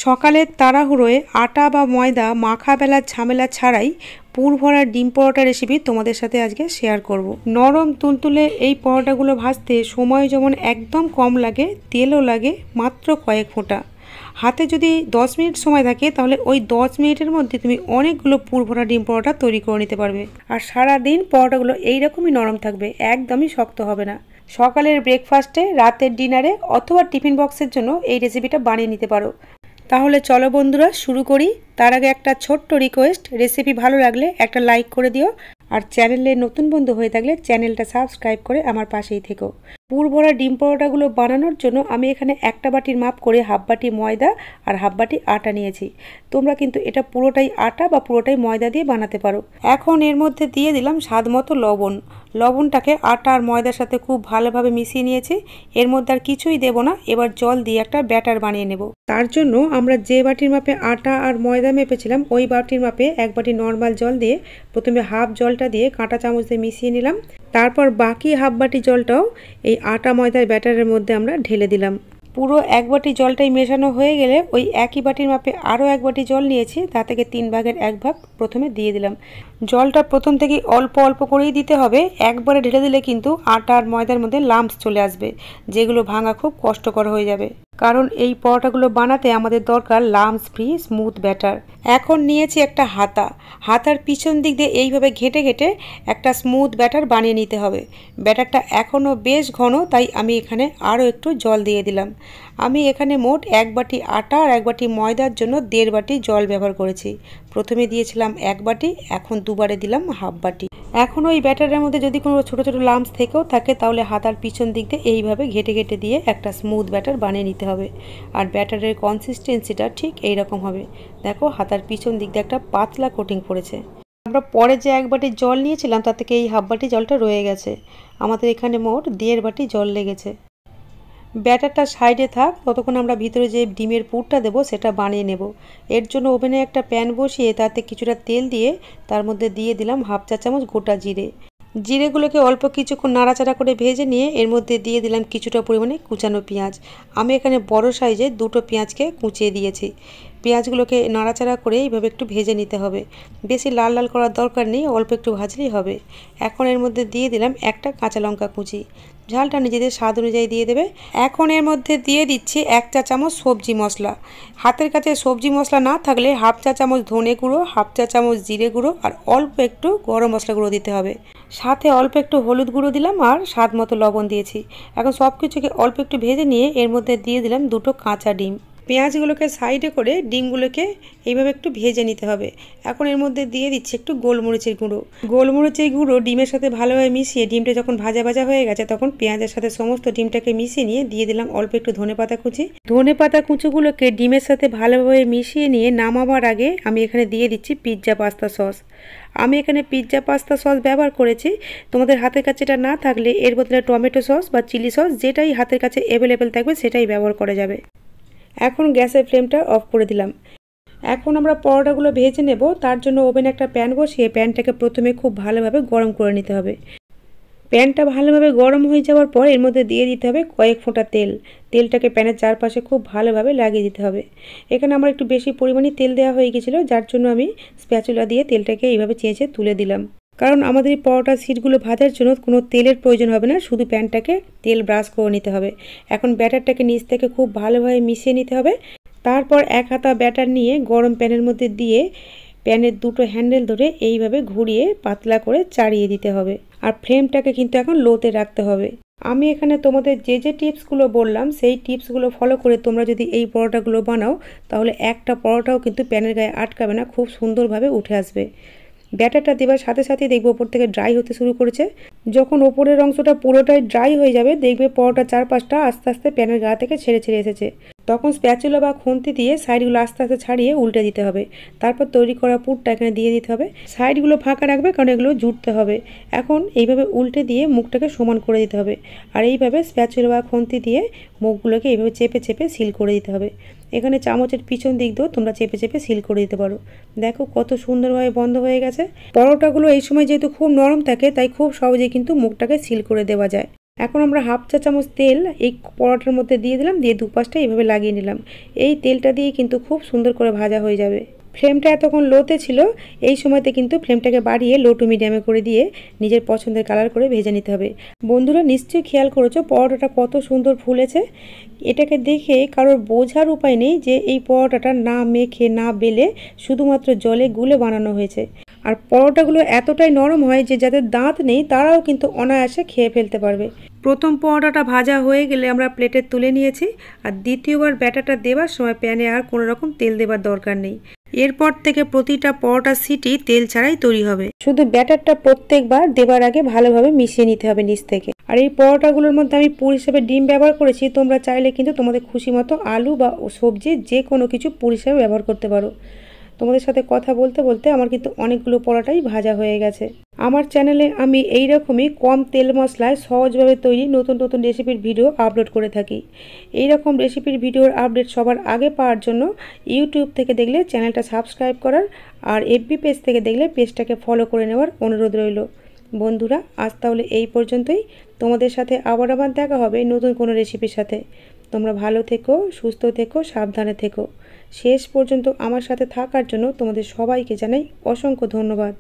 সকালের তাড়াহুড়োয় আটা বা ময়দা মাখা বেলার ঝামেলা ছাড়াই পুর ভরা ডিম পরোটা রেসিপি তোমাদের সাথে আজকে শেয়ার করব। নরম তুলতুলে এই পরোটাগুলো ভাজতে সময় যেমন একদম কম লাগে, তেলও লাগে মাত্র কয়েক ফোঁটা। হাতে যদি 10 মিনিট সময় থাকে তাহলে ওই 10 মিনিটের মধ্যে তুমি অনেকগুলো পুর ভরা ডিম পরোটা তৈরি করে নিতে পারবে। আর সারাদিন পরোটাগুলো এইরকমই নরম থাকবে, একদমই শক্ত হবে না। সকালের ব্রেকফাস্টে, রাতের ডিনারে অথবা টিফিন বক্সের জন্য এই রেসিপিটা বানিয়ে নিতে পারো। তাহলে চলো বন্ধুরা শুরু করি। তার আগে একটা ছোট্ট রিকোয়েস্ট, রেসিপি ভালো লাগলে একটা লাইক করে দিও, আর চ্যানেলে নতুন বন্ধু হয়ে থাকলে চ্যানেলটা সাবস্ক্রাইব করে আমার পাশেই থেকো। পুর ভরা ডিম পরোটাগুলো বানানোর জন্য আমি এখানে একটা বাটির মাপ করে হাফ বাটি ময়দা আর হাফ বাটি আটা নিয়েছি। তোমরা কিন্তু এটা পুরোটাই আটা বা পুরোটাই ময়দা দিয়ে বানাতে পারো। এখন এর মধ্যে দিয়ে দিলাম স্বাদ মতো লবণ। লবণটাকে আটা আর ময়দার সাথে খুব ভালোভাবে মিশিয়ে নিয়েছি। এর মধ্যে আর কিছুই দেব না। এবার জল দিয়ে একটা ব্যাটার বানিয়ে নেব। তার জন্য আমরা যে বাটির মাপে আটা আর ময়দা মেপেছিলাম ওই বাটির মাপে এক বাটি নর্মাল জল দিয়ে প্রথমে হাফ জলটা দিয়ে কাঁটা চামচ দিয়ে মিশিয়ে নিলাম। তারপর বাকি হাফ বাটি জলটাও এই আটা ময়দার ব্যাটারের মধ্যে আমরা ঢেলে দিলাম। পুরো এক বাটি জলটাই মেশানো হয়ে গেলে ওই একই বাটির মাপে আরও এক বাটি জল নিয়েছি, তা থেকে 3 ভাগের 1 ভাগ প্রথমে দিয়ে দিলাম। জলটা প্রথম থেকেই অল্প অল্প করেই দিতে হবে। একবারে ঢেলে দিলে কিন্তু আটা আর ময়দার মধ্যে লাম্পস চলে আসবে, যেগুলো ভাঙা খুব কষ্টকর হয়ে যাবে। কারণ এই পরোটাগুলো বানাতে আমাদের দরকার লাম্পস ফ্রি স্মুথ ব্যাটার। এখন নিয়েছি একটা হাতা। হাতার পিছন দিক দিয়ে এইভাবে ঘেঁটে ঘেঁটে একটা স্মুথ ব্যাটার বানিয়ে নিতে হবে। ব্যাটারটা এখনও বেশ ঘন, তাই আমি এখানে আরও একটু জল দিয়ে দিলাম। আমি এখানে মোট 1 বাটি আটা আর 1 বাটি ময়দার জন্য 1.5 বাটি জল ব্যবহার করেছি। প্রথমে দিয়েছিলাম 1 বাটি, এখন দুবারে দিলাম হাফ বাটি। এখন ওই ব্যাটারের মধ্যে যদি কোনো ছোটো ছোটো লাম্পস থেকেও থাকে তাহলে হাতার পিছন দিক দিয়ে এইভাবে ঘেটে ঘেটে দিয়ে একটা স্মুথ ব্যাটার বানিয়ে নিতে হবে। আর ব্যাটারের কনসিস্টেন্সিটা ঠিক এইরকম হবে। দেখো হাতার পিছন দিক দিয়ে একটা পাতলা কোটিং পড়েছে। আমরা পরে যে 1 বাটি জল নিয়েছিলাম তার থেকে এই হাফ বাটি জলটা রয়ে গেছে। আমাদের এখানে মোট 1.5 বাটি জল লেগেছে। ব্যাটারটা সাইডে থাক, ততক্ষণ আমরা ভিতরে যে ডিমের পুরটা দেবো সেটা বানিয়ে নেব। এর জন্য ওভেনে একটা প্যান বসিয়ে তাতে কিছুটা তেল দিয়ে তার মধ্যে দিয়ে দিলাম হাফ চা চামচ গোটা জিরে। জিরেগুলোকে অল্প কিছুক্ষণ নাড়াচাড়া করে ভেজে নিয়ে এর মধ্যে দিয়ে দিলাম কিছুটা পরিমাণে কুচানো পেঁয়াজ। আমি এখানে বড় সাইজে 2টো পেঁয়াজকে কুচিয়ে দিয়েছি। পেঁয়াজগুলোকে নাড়াচাড়া করে এইভাবে একটু ভেজে নিতে হবে। বেশি লাল লাল করার দরকার নেই, অল্প একটু ভাজলেই হবে। এখন এর মধ্যে দিয়ে দিলাম একটা কাঁচা লঙ্কা কুচি। ঝালটা নিজেদের স্বাদ অনুযায়ী দিয়ে দেবে। এখন এর মধ্যে দিয়ে দিচ্ছি 1 চা চামচ সবজি মশলা। হাতের কাছে সবজি মশলা না থাকলে হাফ চা চামচ ধনে গুঁড়ো, হাফ চা চামচ জিরে গুঁড়ো আর অল্প একটু গরম মশলা গুঁড়ো দিতে হবে। সাথে অল্প একটু হলুদ গুঁড়ো দিলাম আর স্বাদ মতো লবণ দিয়েছি। এখন সব কিছুকে অল্প একটু ভেজে নিয়ে এর মধ্যে দিয়ে দিলাম 2টো কাঁচা ডিম। পেঁয়াজগুলোকে সাইডে করে ডিমগুলোকে এইভাবে একটু ভেজে নিতে হবে। এখন এর মধ্যে দিয়ে দিচ্ছি একটু গোলমরিচের গুঁড়ো। গোলমরিচের গুঁড়ো ডিমের সাথে ভালোভাবে মিশিয়ে ডিমটা যখন ভাজা ভাজা হয়ে গেছে তখন পেঁয়াজের সাথে সমস্ত ডিমটাকে মিশিয়ে নিয়ে দিয়ে দিলাম অল্প একটু ধনেপাতা কুচি। ধনেপাতা কুচিগুলোকে ডিমের সাথে ভালোভাবে মিশিয়ে নিয়ে নামাবার আগে আমি এখানে দিয়ে দিচ্ছি পিৎজা পাস্তা সস। আমি এখানে পিৎজা পাস্তা সস ব্যবহার করেছি। তোমাদের হাতের কাছে এটা না থাকলে এর বদলে টমেটো সস বা চিলি সস যেটাই হাতের কাছে অ্যাভেলেবেল থাকবে সেটাই ব্যবহার করা যাবে। এখন গ্যাসের ফ্লেমটা অফ করে দিলাম। এখন আমরা পরোটাগুলো ভেজে নেব। তার জন্য ওভেনে একটা প্যান বসিয়ে প্যানটাকে প্রথমে খুব ভালোভাবে গরম করে নিতে হবে। প্যানটা ভালোভাবে গরম হয়ে যাওয়ার পর এর মধ্যে দিয়ে দিতে হবে কয়েক ফোঁটা তেল। তেলটাকে প্যানের চারপাশে খুব ভালোভাবে লাগিয়ে দিতে হবে। এখানে আমার একটু বেশি পরিমাণে তেল দেওয়া হয়ে গেছিলো, যার জন্য আমি স্প্যাচুলা দিয়ে তেলটাকে এইভাবে চেঁচে তুলে দিলাম। কারণ আমাদের এই পরোটার শিটগুলো ভাজার জন্য কোনো তেলের প্রয়োজন হবে না, শুধু প্যানটাকে তেল ব্রাশ করে নিতে হবে। এখন ব্যাটারটাকে নিচ থেকে খুব ভালোভাবে মিশিয়ে নিতে হবে। তারপর 1 হাতা ব্যাটার নিয়ে গরম প্যানের মধ্যে দিয়ে প্যানের 2টো হ্যান্ডেল ধরে এইভাবে ঘুরিয়ে পাতলা করে চাড়িয়ে দিতে হবে। আর ফ্লেমটাকে কিন্তু এখন লোতে রাখতে হবে। আমি এখানে তোমাদের যে টিপসগুলো বললাম সেই টিপসগুলো ফলো করে তোমরা যদি এই পরোটাগুলো বানাও তাহলে একটা পরোটাও কিন্তু প্যানের গায়ে আটকাবে না, খুব সুন্দরভাবে উঠে আসবে। ব্যাটারটা দেওয়ার সাথে সাথেই দেখবে ওপর থেকে ড্রাই হতে শুরু করেছে। যখন ওপরের অংশটা পুরোটাই ড্রাই হয়ে যাবে দেখবে পরোটার চারপাশটা আস্তে আস্তে প্যানের গা থেকে ছেড়ে ছেড়ে এসেছে। তখন স্প্যাচুলা বা খুন্তি দিয়ে সাইডগুলো আস্তে আস্তে ছাড়িয়ে উল্টে দিতে হবে। তারপর তৈরি করা পুরটা এখানে দিয়ে দিতে হবে। সাইডগুলো ফাঁকা রাখবে কারণ এগুলো জুড়তে হবে। এখন এইভাবে উল্টে দিয়ে মুখটাকে সমান করে দিতে হবে। আর এইভাবে স্প্যাচুলা বা খুন্তি দিয়ে মুখগুলোকে এইভাবে চেপে চেপে সিল করে দিতে হবে। এখানে চামচের পিছন দিক দিয়েও তোমরা চেপে চেপে সিল করে দিতে পারো। দেখো কত সুন্দরভাবে বন্ধ হয়ে গেছে। পরোটাগুলো এই সময় যেহেতু খুব নরম থাকে তাই খুব সহজেই কিন্তু মুখটাকে সিল করে দেওয়া যায়। এখন আমরা হাফ চা চামচ তেল এই পরোটার মধ্যে দিয়ে দিলাম, দিয়ে দুপাশটা এইভাবে লাগিয়ে নিলাম। এই তেলটা দিয়ে কিন্তু খুব সুন্দর করে ভাজা হয়ে যাবে। ফ্লেমটা এতক্ষণ লোতে ছিল, এই সময়তে কিন্তু ফ্লেমটাকে বাড়িয়ে লো টু মিডিয়ামে করে দিয়ে নিজের পছন্দের কালার করে ভেজে নিতে হবে। বন্ধুরা নিশ্চয়ই খেয়াল করেছো পরোটাটা কত সুন্দর ফুলেছে। এটাকে দেখে কারোর বোঝার উপায় নেই যে এই পরোটাটা না মেখে না বেলে শুধুমাত্র জলে গুলে বানানো হয়েছে। আর পরোটাগুলো এতটাই নরম হয় যে যাদের দাঁত নেই তারাও কিন্তু অনায়াসে খেয়ে ফেলতে পারবে। প্রথম পরোটাটা ভাজা হয়ে গেলে আমরা প্লেটে তুলে নিয়েছি। আর দ্বিতীয়বার ব্যাটারটা দেওয়ার সময় প্যানে আর কোনো রকম তেল দেবার দরকার নেই। এরপর থেকে প্রতিটা পরোটার সিটি তেল ছাড়াই তৈরি হবে। শুধু ব্যাটারটা প্রত্যেকবার দেবার আগে ভালোভাবে মিশিয়ে নিতে হবে নিচ থেকে। আর এই পরোটাগুলোর মধ্যে আমি পুর হিসেবে ডিম ব্যবহার করেছি, তোমরা চাইলে কিন্তু তোমাদের খুশি মতো আলু বা সবজি যে কোনো কিছু পুর হিসেবে ব্যবহার করতে পারো। তোমাদের সাথে কথা বলতে বলতে আমার কিন্তু অনেকগুলো পরোটাই ভাজা হয়ে গেছে। আমার চ্যানেলে আমি এই রকমই কম তেল মশলায় সহজভাবে তৈরি নতুন নতুন রেসিপির ভিডিও আপলোড করে থাকি। এই রকম রেসিপির ভিডিওর আপডেট সবার আগে পাওয়ার জন্য ইউটিউব থেকে দেখলে চ্যানেলটা সাবস্ক্রাইব করার, আর এফবি পেজ থেকে দেখলে পেজটাকে ফলো করে নেওয়ার অনুরোধ রইল। বন্ধুরা আজ তাহলে এই পর্যন্তই। তোমাদের সাথে আবার দেখা হবে নতুন কোনো রেসিপির সাথে। তোমরা ভালো থেকো, সুস্থ থেকো, সাবধানে থেকো। শেষ পর্যন্ত আমার সাথে থাকার জন্য তোমাদের সবাইকে জানাই অসংখ্য ধন্যবাদ।